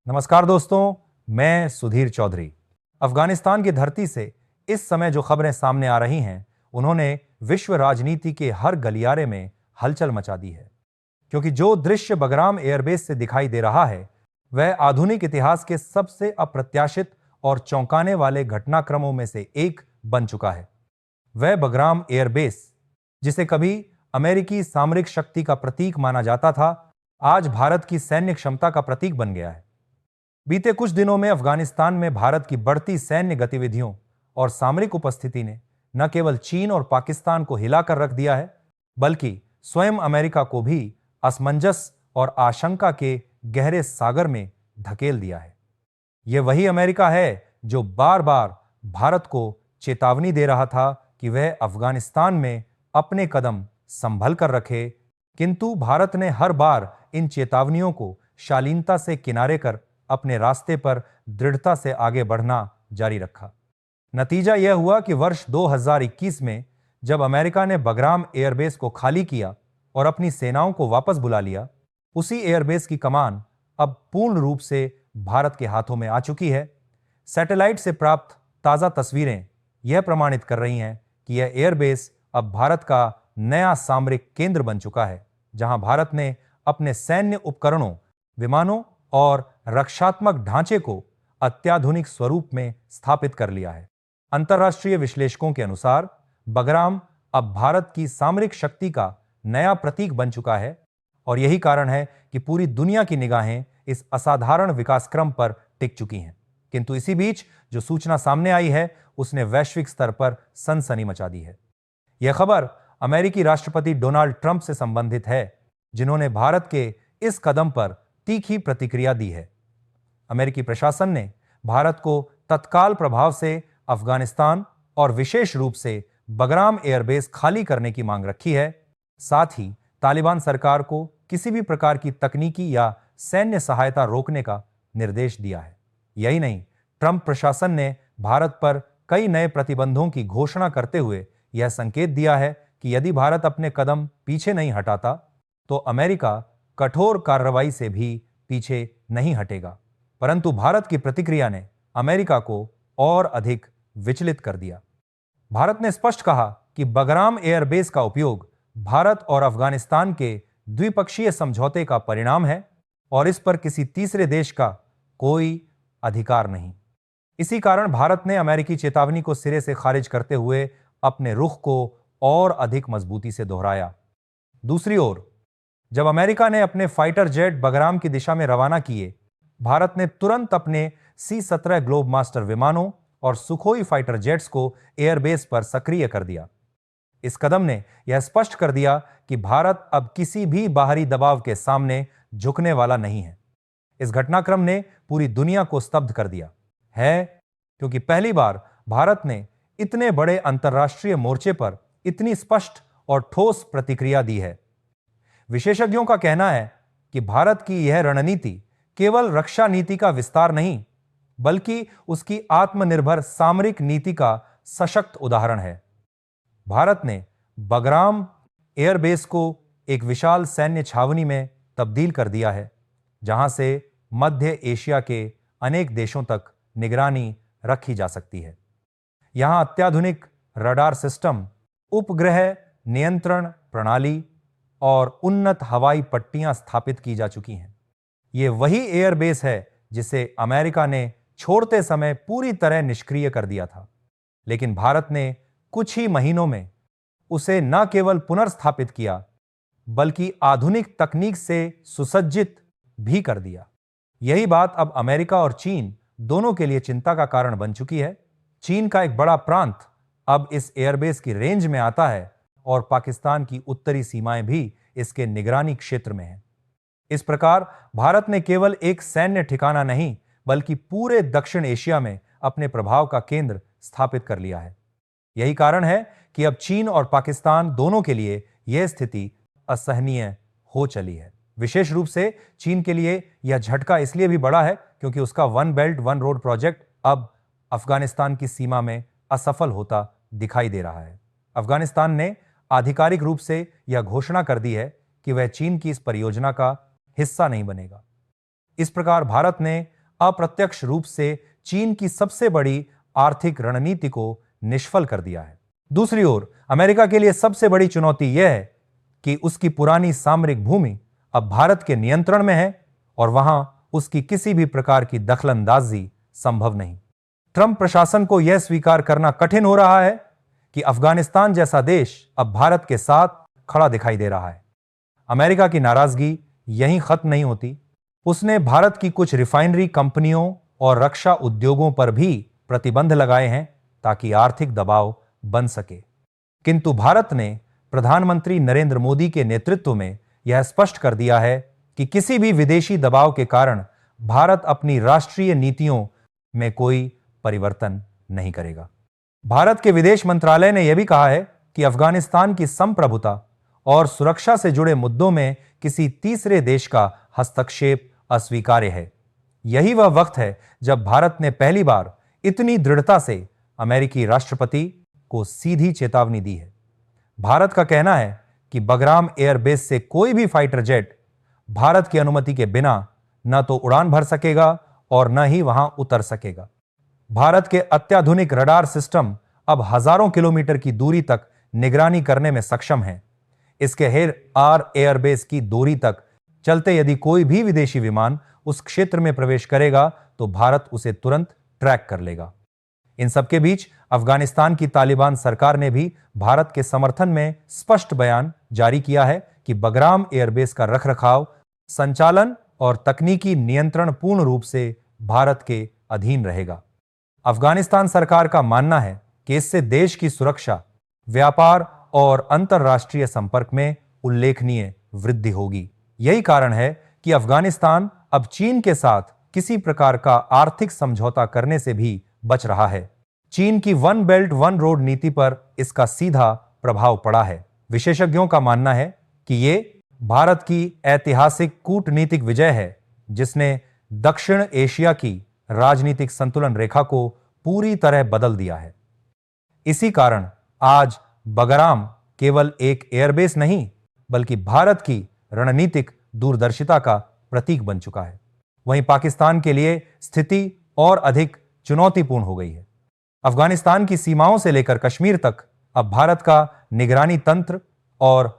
नमस्कार दोस्तों, मैं सुधीर चौधरी। अफगानिस्तान की धरती से इस समय जो खबरें सामने आ रही हैं, उन्होंने विश्व राजनीति के हर गलियारे में हलचल मचा दी है। क्योंकि जो दृश्य बगराम एयरबेस से दिखाई दे रहा है, वह आधुनिक इतिहास के सबसे अप्रत्याशित और चौंकाने वाले घटनाक्रमों में से एक बन चुका है। वह बगराम एयरबेस, जिसे कभी अमेरिकी सामरिक शक्ति का प्रतीक माना जाता था, आज भारत की सैन्य क्षमता का प्रतीक बन गया है। बीते कुछ दिनों में अफगानिस्तान में भारत की बढ़ती सैन्य गतिविधियों और सामरिक उपस्थिति ने न केवल चीन और पाकिस्तान को हिलाकर रख दिया है, बल्कि स्वयं अमेरिका को भी असमंजस और आशंका के गहरे सागर में धकेल दिया है। यह वही अमेरिका है जो बार बार भारत को चेतावनी दे रहा था कि वह अफगानिस्तान में अपने कदम संभल कर रखे, किंतु भारत ने हर बार इन चेतावनियों को शालीनता से किनारे कर अपने रास्ते पर दृढ़ता से आगे बढ़ना जारी रखा। नतीजा यह हुआ कि वर्ष 2021 में जब अमेरिका ने बगराम एयरबेस को खाली किया और अपनी सेनाओं को वापस बुला लिया, उसी एयरबेस की कमान अब पूर्ण रूप से भारत के हाथों में आ चुकी है। सैटेलाइट से प्राप्त ताजा तस्वीरें यह प्रमाणित कर रही हैं कि यह एयरबेस अब भारत का नया सामरिक केंद्र बन चुका है, जहां भारत ने अपने सैन्य उपकरणों, विमानों और रक्षात्मक ढांचे को अत्याधुनिक स्वरूप में स्थापित कर लिया है। अंतर्राष्ट्रीय विश्लेषकों के अनुसार बगराम अब भारत की सामरिक शक्ति का नया प्रतीक बन चुका है और यही कारण है कि पूरी दुनिया की निगाहें इस असाधारण विकासक्रम पर टिक चुकी हैं। किंतु इसी बीच जो सूचना सामने आई है, उसने वैश्विक स्तर पर सनसनी मचा दी है। यह खबर अमेरिकी राष्ट्रपति डोनाल्ड ट्रंप से संबंधित है, जिन्होंने भारत के इस कदम पर तीखी प्रतिक्रिया दी है। अमेरिकी प्रशासन ने भारत को तत्काल प्रभाव से अफगानिस्तान और विशेष रूप से बगराम एयरबेस खाली करने की मांग रखी है। साथ ही तालिबान सरकार को किसी भी प्रकार की तकनीकी या सैन्य सहायता रोकने का निर्देश दिया है। यही नहीं, ट्रंप प्रशासन ने भारत पर कई नए प्रतिबंधों की घोषणा करते हुए यह संकेत दिया है कि यदि भारत अपने कदम पीछे नहीं हटाता, तो अमेरिका कठोर कार्रवाई से भी पीछे नहीं हटेगा। परंतु भारत की प्रतिक्रिया ने अमेरिका को और अधिक विचलित कर दिया। भारत ने स्पष्ट कहा कि बगराम एयरबेस का उपयोग भारत और अफगानिस्तान के द्विपक्षीय समझौते का परिणाम है और इस पर किसी तीसरे देश का कोई अधिकार नहीं। इसी कारण भारत ने अमेरिकी चेतावनी को सिरे से खारिज करते हुए अपने रुख को और अधिक मजबूती से दोहराया। दूसरी ओर, जब अमेरिका ने अपने फाइटर जेट बगराम की दिशा में रवाना किए, भारत ने तुरंत अपने C-17 ग्लोब मास्टर विमानों और सुखोई फाइटर जेट्स को एयरबेस पर सक्रिय कर दिया। इस कदम ने यह स्पष्ट कर दिया कि भारत अब किसी भी बाहरी दबाव के सामने झुकने वाला नहीं है। इस घटनाक्रम ने पूरी दुनिया को स्तब्ध कर दिया है, क्योंकि पहली बार भारत ने इतने बड़े अंतर्राष्ट्रीय मोर्चे पर इतनी स्पष्ट और ठोस प्रतिक्रिया दी है। विशेषज्ञों का कहना है कि भारत की यह रणनीति केवल रक्षा नीति का विस्तार नहीं, बल्कि उसकी आत्मनिर्भर सामरिक नीति का सशक्त उदाहरण है। भारत ने बगराम एयरबेस को एक विशाल सैन्य छावनी में तब्दील कर दिया है, जहां से मध्य एशिया के अनेक देशों तक निगरानी रखी जा सकती है। यहां अत्याधुनिक रडार सिस्टम, उपग्रह नियंत्रण प्रणाली और उन्नत हवाई पट्टियां स्थापित की जा चुकी हैं। यह वही एयरबेस है जिसे अमेरिका ने छोड़ते समय पूरी तरह निष्क्रिय कर दिया था, लेकिन भारत ने कुछ ही महीनों में उसे न केवल पुनर्स्थापित किया, बल्कि आधुनिक तकनीक से सुसज्जित भी कर दिया। यही बात अब अमेरिका और चीन दोनों के लिए चिंता का कारण बन चुकी है। चीन का एक बड़ा प्रांत अब इस एयरबेस की रेंज में आता है और पाकिस्तान की उत्तरी सीमाएं भी इसके निगरानी क्षेत्र में हैं। इस प्रकार भारत ने केवल एक सैन्य ठिकाना नहीं, बल्कि पूरे दक्षिण एशिया में अपने प्रभाव का केंद्र स्थापित कर लिया है। यही कारण है कि अब चीन और पाकिस्तान दोनों के लिए यह स्थिति असहनीय हो चली है। विशेष रूप से चीन के लिए यह झटका इसलिए भी बड़ा है क्योंकि उसका one belt one road project अब अफगानिस्तान की सीमा में असफल होता दिखाई दे रहा है। अफगानिस्तान ने आधिकारिक रूप से यह घोषणा कर दी है कि वह चीन की इस परियोजना का हिस्सा नहीं बनेगा। इस प्रकार भारत ने अप्रत्यक्ष रूप से चीन की सबसे बड़ी आर्थिक रणनीति को निष्फल कर दिया है। दूसरी ओर अमेरिका के लिए सबसे बड़ी चुनौती यह है कि उसकी पुरानी सामरिक भूमि अब भारत के नियंत्रण में है और वहां उसकी किसी भी प्रकार की दखलंदाजी संभव नहीं। ट्रंप प्रशासन को यह स्वीकार करना कठिन हो रहा है कि अफगानिस्तान जैसा देश अब भारत के साथ खड़ा दिखाई दे रहा है। अमेरिका की नाराजगी यहीं खत्म नहीं होती। उसने भारत की कुछ रिफाइनरी कंपनियों और रक्षा उद्योगों पर भी प्रतिबंध लगाए हैं ताकि आर्थिक दबाव बन सके। किंतु भारत ने प्रधानमंत्री नरेंद्र मोदी के नेतृत्व में यह स्पष्ट कर दिया है कि किसी भी विदेशी दबाव के कारण भारत अपनी राष्ट्रीय नीतियों में कोई परिवर्तन नहीं करेगा। भारत के विदेश मंत्रालय ने यह भी कहा है कि अफगानिस्तान की संप्रभुता और सुरक्षा से जुड़े मुद्दों में किसी तीसरे देश का हस्तक्षेप अस्वीकार्य है। यही वह वक्त है जब भारत ने पहली बार इतनी दृढ़ता से अमेरिकी राष्ट्रपति को सीधी चेतावनी दी है। भारत का कहना है कि बगराम एयरबेस से कोई भी फाइटर जेट भारत की अनुमति के बिना न तो उड़ान भर सकेगा और न ही वहां उतर सकेगा। भारत के अत्याधुनिक रडार सिस्टम अब हजारों किलोमीटर की दूरी तक निगरानी करने में सक्षम है। इसके आर एयरबेस की दूरी तक चलते यदि कोई भी विदेशी विमान उस क्षेत्र में प्रवेश करेगा तो भारत उसे तुरंत ट्रैक कर लेगा। इन सबके बीच अफगानिस्तान की तालिबान सरकार ने भी भारत के समर्थन में स्पष्ट बयान जारी किया है कि बगराम एयरबेस का रखरखाव, संचालन और तकनीकी नियंत्रण पूर्ण रूप से भारत के अधीन रहेगा। अफगानिस्तान सरकार का मानना है कि इससे देश की सुरक्षा, व्यापार और अंतर्राष्ट्रीय संपर्क में उल्लेखनीय वृद्धि होगी। यही कारण है कि अफगानिस्तान अब चीन के साथ किसी प्रकार का आर्थिक समझौता करने से भी बच रहा है। चीन की वन बेल्ट वन रोड नीति पर इसका सीधा प्रभाव पड़ा है। विशेषज्ञों का मानना है कि ये भारत की ऐतिहासिक कूटनीतिक विजय है, जिसने दक्षिण एशिया की राजनीतिक संतुलन रेखा को पूरी तरह बदल दिया है। इसी कारण आज बगराम केवल एक एयरबेस नहीं बल्कि भारत की रणनीतिक दूरदर्शिता का प्रतीक बन चुका है। वहीं पाकिस्तान के लिए स्थिति और अधिक चुनौतीपूर्ण हो गई है। अफगानिस्तान की सीमाओं से लेकर कश्मीर तक अब भारत का निगरानी तंत्र और